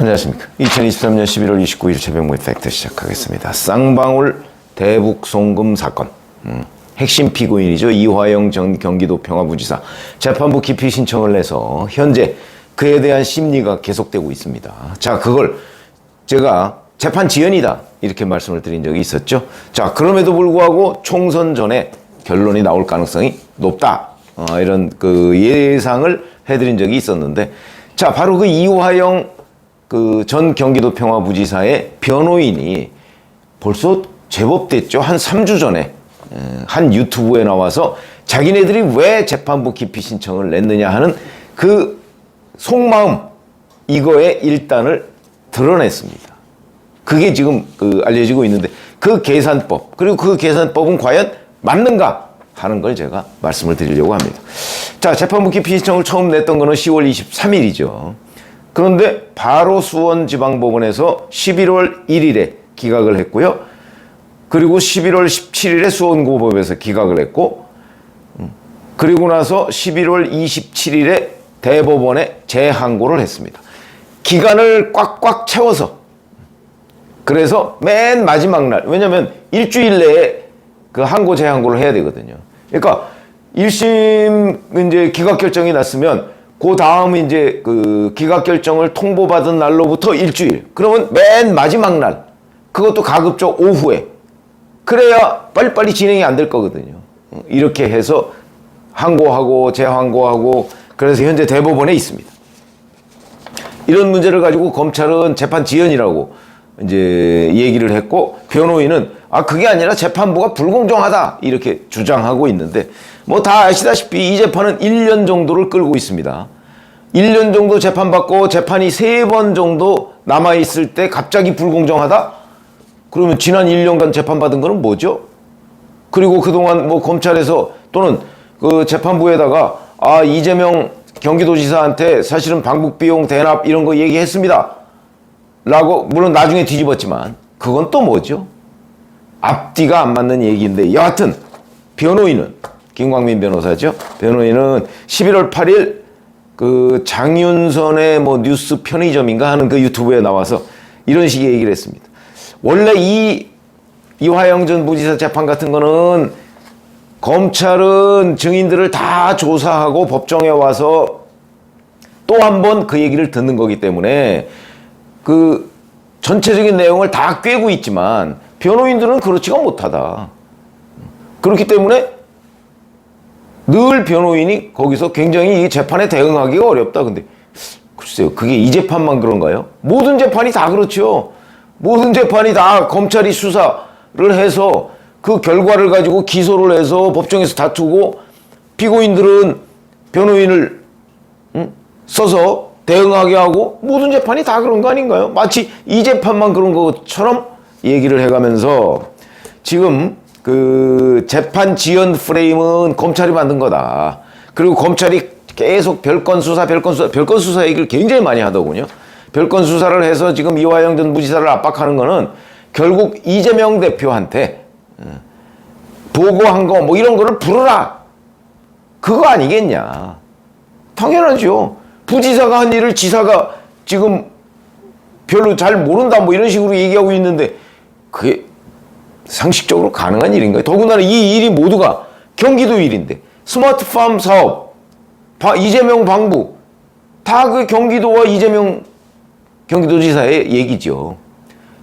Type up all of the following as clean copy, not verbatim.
안녕하십니까. 2023년 11월 29일 최병무의 팩트 시작하겠습니다. 쌍방울 대북 송금 사건. 핵심 피고인이죠. 이화영 전 경기도 평화부지사 재판부 기피 신청을 내서 현재 그에 대한 심리가 계속되고 있습니다. 자, 그걸 제가 재판 지연이다 이렇게 말씀을 드린 적이 있었죠. 자, 그럼에도 불구하고 총선 전에 결론이 나올 가능성이 높다. 이런 그 예상을 해드린 적이 있었는데, 자, 바로 그 이화영 그 전 경기도 평화부지사의 변호인이 벌써 제법 됐죠. 한 3주 전에 한 유튜브에 나와서 자기네들이 왜 재판부 기피 신청을 냈느냐 하는 그 속마음, 이거의 일단을 드러냈습니다. 그게 지금 알려지고 있는데, 그 계산법, 그리고 그 계산법은 과연 맞는가 하는 걸 제가 말씀을 드리려고 합니다. 자, 재판부 기피 신청을 처음 냈던 거는 10월 23일이죠. 그런데 바로 수원지방법원에서 11월 1일에 기각을 했고요. 그리고 11월 17일에 수원고법에서 기각을 했고, 그리고 나서 11월 27일에 대법원에 재항고를 했습니다. 기간을 꽉꽉 채워서. 그래서 맨 마지막 날, 왜냐면 일주일 내에 그 항고 재항고를 해야 되거든요. 그러니까 1심 이제 기각 결정이 났으면 그 다음 이제 그 기각 결정을 통보받은 날로부터 일주일. 그러면 맨 마지막 날, 그것도 가급적 오후에. 그래야 빨리빨리 진행이 안 될 거거든요. 이렇게 해서 항고하고 재항고하고, 그래서 현재 대법원에 있습니다. 이런 문제를 가지고 검찰은 재판 지연이라고 이제 얘기를 했고, 변호인은 그게 아니라 재판부가 불공정하다 이렇게 주장하고 있는데, 뭐 다 아시다시피 이 재판은 1년 정도를 끌고 있습니다. 1년 정도 재판받고 재판이 3번 정도 남아있을 때 갑자기 불공정하다? 그러면 지난 1년간 재판받은 거는 뭐죠? 그리고 그동안 뭐 검찰에서 또는 그 재판부에다가 이재명 경기도지사한테 사실은 방북비용 대납 이런 거 얘기했습니다 라고, 물론 나중에 뒤집었지만 그건 또 뭐죠? 앞뒤가 안 맞는 얘기인데, 여하튼 변호인은 김광민 변호사죠. 변호인은 11월 8일 그 장윤선의 뭐 뉴스 편의점인가 하는 그 유튜브에 나와서 이런 식의 얘기를 했습니다. 원래 이화영 전 부지사 재판 같은 거는 검찰은 증인들을 다 조사하고 법정에 와서 또 한 번 그 얘기를 듣는 거기 때문에 그 전체적인 내용을 다 꿰고 있지만 변호인들은 그렇지가 못하다. 그렇기 때문에 늘 변호인이 거기서 굉장히 이 재판에 대응하기가 어렵다. 근데 글쎄요, 그게 이 재판만 그런가요? 모든 재판이 다 그렇죠. 모든 재판이 다 검찰이 수사를 해서 그 결과를 가지고 기소를 해서 법정에서 다투고, 피고인들은 변호인을 써서 대응하게 하고, 모든 재판이 다 그런 거 아닌가요? 마치 이 재판만 그런 것처럼 얘기를 해가면서 지금 그 재판 지연 프레임은 검찰이 만든 거다. 그리고 검찰이 계속 별건 수사 얘기를 굉장히 많이 하더군요. 별건 수사를 해서 지금 이화영 전 부지사를 압박하는 거는 결국 이재명 대표한테 보고한 거 뭐 이런 거를 풀어라, 그거 아니겠냐. 당연하죠. 부지사가 한 일을 지사가 지금 별로 잘 모른다 뭐 이런 식으로 얘기하고 있는데, 그게 상식적으로 가능한 일인가요? 더군다나 이 일이 모두가 경기도 일인데, 스마트팜 사업, 이재명 방북, 다 그 경기도와 이재명 경기도지사의 얘기죠.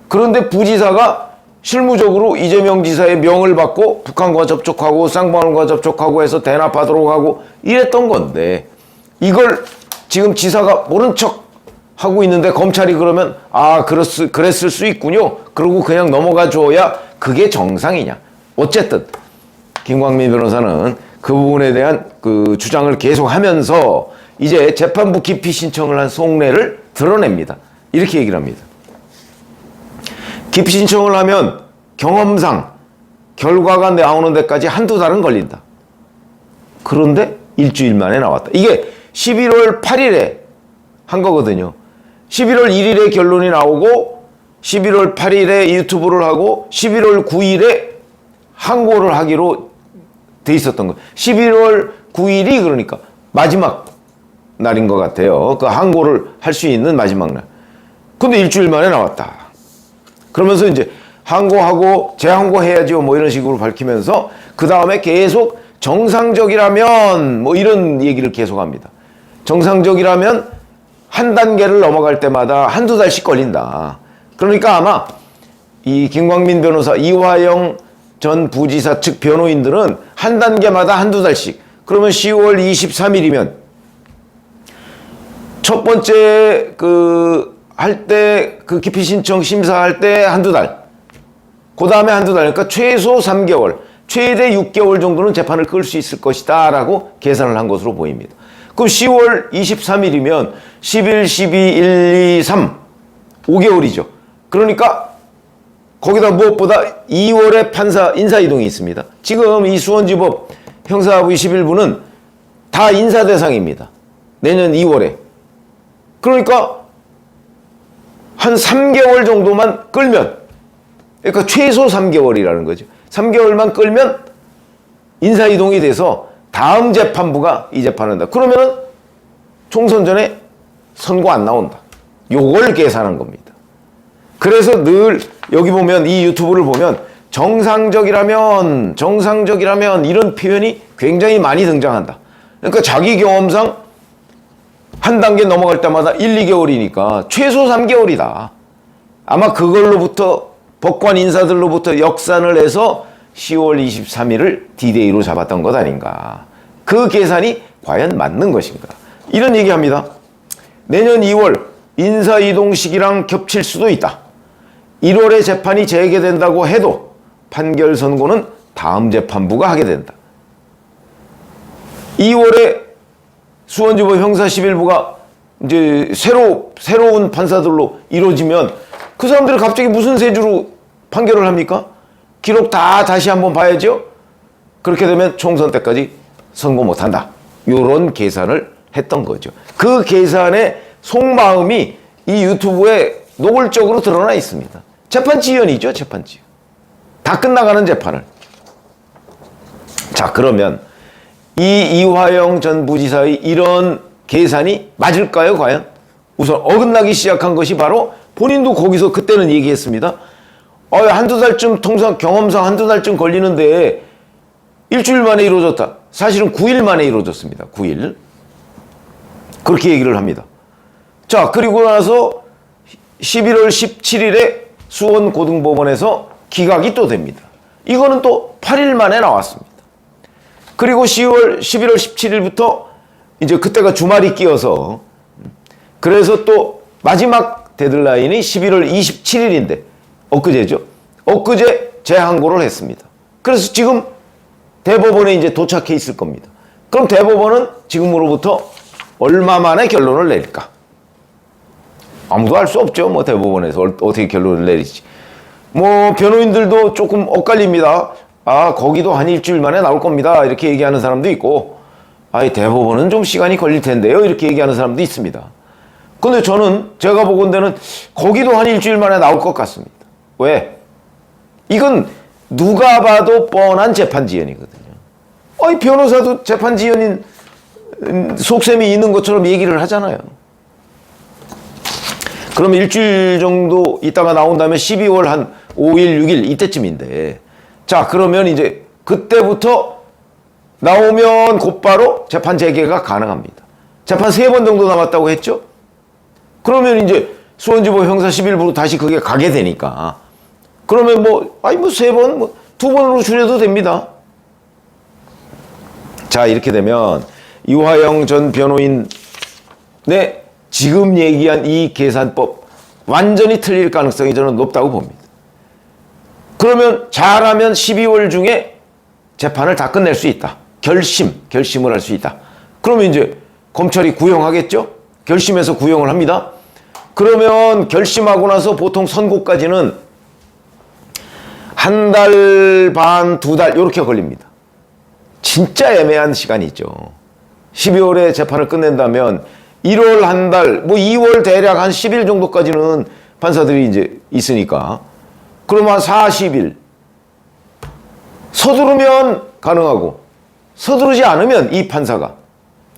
그런데 부지사가 실무적으로 이재명 지사의 명을 받고 북한과 접촉하고 쌍방울과 접촉하고 해서 대납하도록 하고 이랬던 건데, 이걸 지금 지사가 모른 척 하고 있는데 검찰이 그러면 그랬을 수 있군요, 그러고 그냥 넘어가 줘야 그게 정상이냐. 어쨌든 김광민 변호사는 그 부분에 대한 그 주장을 계속하면서 이제 재판부 기피 신청을 한 속내를 드러냅니다. 이렇게 얘기를 합니다. 기피 신청을 하면 경험상 결과가 나오는 데까지 한두 달은 걸린다. 그런데 일주일 만에 나왔다. 이게 11월 8일에 한 거거든요. 11월 1일에 결론이 나오고 11월 8일에 유튜브를 하고 11월 9일에 항고를 하기로 돼 있었던 거예요. 11월 9일이 그러니까 마지막 날인 것 같아요. 그 항고를 할 수 있는 마지막 날. 근데 일주일 만에 나왔다. 그러면서 이제 항고하고 재항고해야죠. 뭐 이런 식으로 밝히면서 그 다음에 계속 정상적이라면 뭐 이런 얘기를 계속합니다. 정상적이라면 한 단계를 넘어갈 때마다 한두 달씩 걸린다. 그러니까 아마 이 김광민 변호사, 이화영 전 부지사 측 변호인들은 한 단계마다 한두 달씩. 그러면 10월 23일이면 첫 번째 할 때 기피 신청 심사할 때 한두 달. 그 다음에 한두 달. 그러니까 최소 3개월, 최대 6개월 정도는 재판을 끌 수 있을 것이다 라고 계산을 한 것으로 보입니다. 그럼 10월 23일이면 11, 12, 1, 2, 3, 5개월이죠. 그러니까 거기다 무엇보다 2월에 판사 인사이동이 있습니다. 지금 이 수원지법 형사부 21부는 다 인사 대상입니다. 내년 2월에. 그러니까 한 3개월 정도만 끌면, 그러니까 최소 3개월이라는 거죠. 3개월만 끌면 인사이동이 돼서 다음 재판부가 이 재판을 한다. 그러면은 총선 전에 선고 안 나온다. 요걸 계산한 겁니다. 그래서 늘 여기 보면 이 유튜브를 보면 정상적이라면 이런 표현이 굉장히 많이 등장한다. 그러니까 자기 경험상 한 단계 넘어갈 때마다 1, 2개월이니까 최소 3개월이다. 아마 그걸로부터 법관 인사들로부터 역산을 해서 10월 23일을 D-Day로 잡았던 것 아닌가. 그 계산이 과연 맞는 것인가. 이런 얘기합니다. 내년 2월 인사이동 시기랑 겹칠 수도 있다. 1월에 재판이 재개된다고 해도 판결 선고는 다음 재판부가 하게 된다. 2월에 수원지법 형사 11부가 이제 새로운 판사들로 이루어지면 그 사람들이 갑자기 무슨 세주로 판결을 합니까? 기록 다 다시 한번 봐야죠. 그렇게 되면 총선 때까지 선고 못한다. 이런 계산을 했던 거죠. 그 계산의 속마음이 이 유튜브에 노골적으로 드러나 있습니다. 재판 지연이죠. 재판 지연. 다 끝나가는 재판을. 자, 그러면 이 이화영 전 부지사의 이런 계산이 맞을까요? 과연? 우선 어긋나기 시작한 것이 바로 본인도 거기서 그때는 얘기했습니다. 한두 달쯤 통상 경험상 한두 달쯤 걸리는데 일주일 만에 이루어졌다. 사실은 9일 만에 이루어졌습니다. 9일. 그렇게 얘기를 합니다. 자, 그리고 나서 11월 17일에 수원고등법원에서 기각이 또 됩니다. 이거는 또 8일 만에 나왔습니다. 그리고 11월 17일부터 이제 그때가 주말이 끼어서 그래서 또 마지막 데드라인이 11월 27일인데 엊그제죠. 엊그제 재항고를 했습니다. 그래서 지금 대법원에 이제 도착해 있을 겁니다. 그럼 대법원은 지금으로부터 얼마 만에 결론을 내릴까? 아무도 알 수 없죠. 뭐 대법원에서 어떻게 결론을 내릴지. 뭐 변호인들도 조금 엇갈립니다. 거기도 한 일주일 만에 나올 겁니다. 이렇게 얘기하는 사람도 있고, 대법원은 좀 시간이 걸릴 텐데요. 이렇게 얘기하는 사람도 있습니다. 근데 저는 제가 보건대는 거기도 한 일주일 만에 나올 것 같습니다. 왜? 이건 누가 봐도 뻔한 재판 지연이거든요. 변호사도 재판 지연인 속셈이 있는 것처럼 얘기를 하잖아요. 그럼 일주일 정도 있다가 나온 다음에 12월 한 5일, 6일 이때쯤인데, 자, 그러면 이제 그때부터 나오면 곧바로 재판 재개가 가능합니다. 재판 3번 정도 남았다고 했죠? 그러면 이제 수원지법 형사 11부로 다시 그게 가게 되니까. 그러면 3번, 2번으로 줄여도 됩니다. 자, 이렇게 되면 이화영 전 변호인의 지금 얘기한 이 계산법 완전히 틀릴 가능성이 저는 높다고 봅니다. 그러면 잘하면 12월 중에 재판을 다 끝낼 수 있다. 결심을 할 수 있다. 그러면 이제 검찰이 구형하겠죠? 결심해서 구형을 합니다. 그러면 결심하고 나서 보통 선고까지는 한 달 반, 2달 이렇게 걸립니다. 진짜 애매한 시간이 있죠. 12월에 재판을 끝낸다면 1월 한 달, 2월 대략 한 10일 정도까지는 판사들이 이제 있으니까 그러면 한 40일 서두르면 가능하고 서두르지 않으면 이 판사가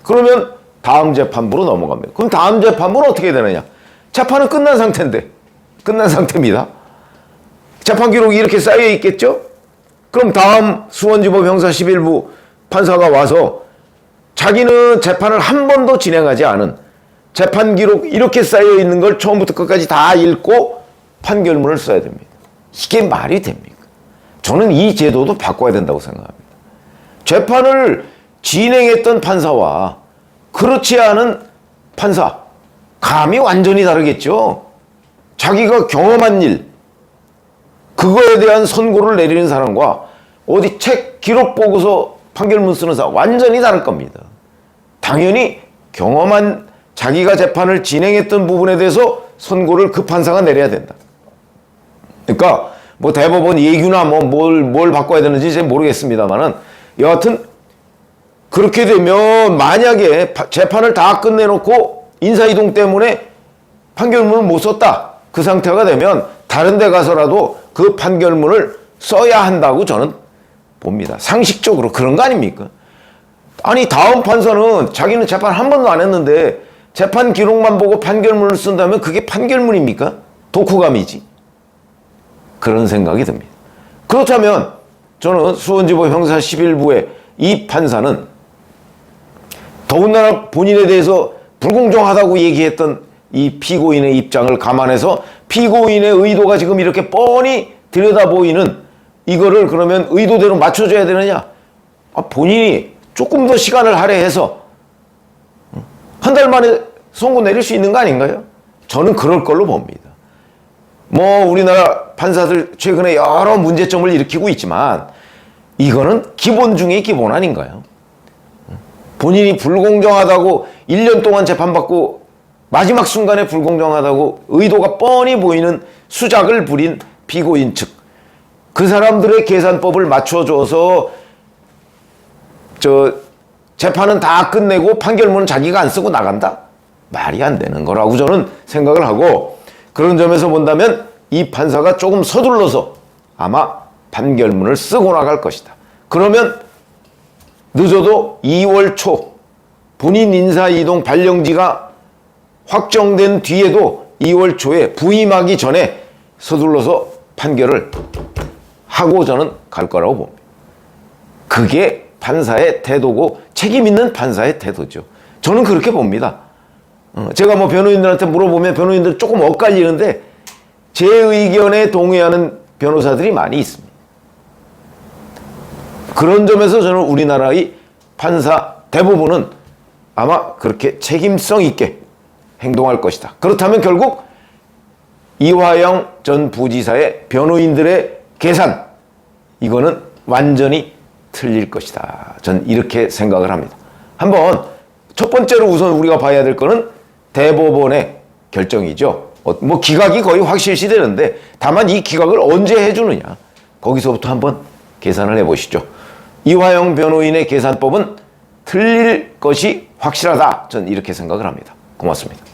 그러면 다음 재판부로 넘어갑니다. 그럼 다음 재판부는 어떻게 되느냐? 재판은 끝난 상태인데, 끝난 상태입니다. 재판 기록이 이렇게 쌓여 있겠죠? 그럼 다음 수원지법 형사 11부 판사가 와서 자기는 재판을 한 번도 진행하지 않은 재판 기록 이렇게 쌓여 있는 걸 처음부터 끝까지 다 읽고 판결문을 써야 됩니다. 이게 말이 됩니까? 저는 이 제도도 바꿔야 된다고 생각합니다. 재판을 진행했던 판사와 그렇지 않은 판사, 감이 완전히 다르겠죠. 자기가 경험한 일, 그거에 대한 선고를 내리는 사람과 어디 책 기록 보고서 판결문 쓰는 사람 완전히 다를 겁니다. 당연히 경험한 자기가 재판을 진행했던 부분에 대해서 선고를 그 판사가 내려야 된다. 그러니까 뭐 대법원 예규나 뭐 뭘 바꿔야 되는지 잘 모르겠습니다만은 여하튼 그렇게 되면 만약에 재판을 다 끝내놓고 인사이동 때문에 판결문을 못 썼다. 그 상태가 되면 다른 데 가서라도 그 판결문을 써야 한다고 저는 봅니다. 상식적으로 그런 거 아닙니까? 아니 다음 판사는 자기는 재판 한 번도 안 했는데 재판 기록만 보고 판결문을 쓴다면 그게 판결문입니까? 독후감이지. 그런 생각이 듭니다. 그렇다면 저는 수원지법 형사 11부의 이 판사는 더군다나 본인에 대해서 불공정하다고 얘기했던 이 피고인의 입장을 감안해서 피고인의 의도가 지금 이렇게 뻔히 들여다 보이는 이거를 그러면 의도대로 맞춰줘야 되느냐? 본인이 조금 더 시간을 할애해서 한 달 만에 선고 내릴 수 있는 거 아닌가요? 저는 그럴 걸로 봅니다. 뭐 우리나라 판사들 최근에 여러 문제점을 일으키고 있지만 이거는 기본 중에 기본 아닌가요? 본인이 불공정하다고 1년 동안 재판받고 마지막 순간에 불공정하다고 의도가 뻔히 보이는 수작을 부린 피고인 측, 그 사람들의 계산법을 맞춰줘서 재판은 다 끝내고 판결문은 자기가 안 쓰고 나간다? 말이 안 되는 거라고 저는 생각을 하고, 그런 점에서 본다면 이 판사가 조금 서둘러서 아마 판결문을 쓰고 나갈 것이다. 그러면 늦어도 2월 초 본인 인사이동 발령지가 확정된 뒤에도 2월 초에 부임하기 전에 서둘러서 판결을 하고 저는 갈 거라고 봅니다. 그게 판사의 태도고 책임 있는 판사의 태도죠. 저는 그렇게 봅니다. 제가 뭐 변호인들한테 물어보면 변호인들 조금 엇갈리는데 제 의견에 동의하는 변호사들이 많이 있습니다. 그런 점에서 저는 우리나라의 판사 대부분은 아마 그렇게 책임성 있게 행동할 것이다. 그렇다면 결국 이화영 전 부지사의 변호인들의 계산, 이거는 완전히 틀릴 것이다. 전 이렇게 생각을 합니다. 한번 첫 번째로 우선 우리가 봐야 될 거는 대법원의 결정이죠. 뭐 기각이 거의 확실시 되는데 다만 이 기각을 언제 해주느냐, 거기서부터 한번 계산을 해보시죠. 이화영 변호인의 계산법은 틀릴 것이 확실하다. 전 이렇게 생각을 합니다. 고맙습니다.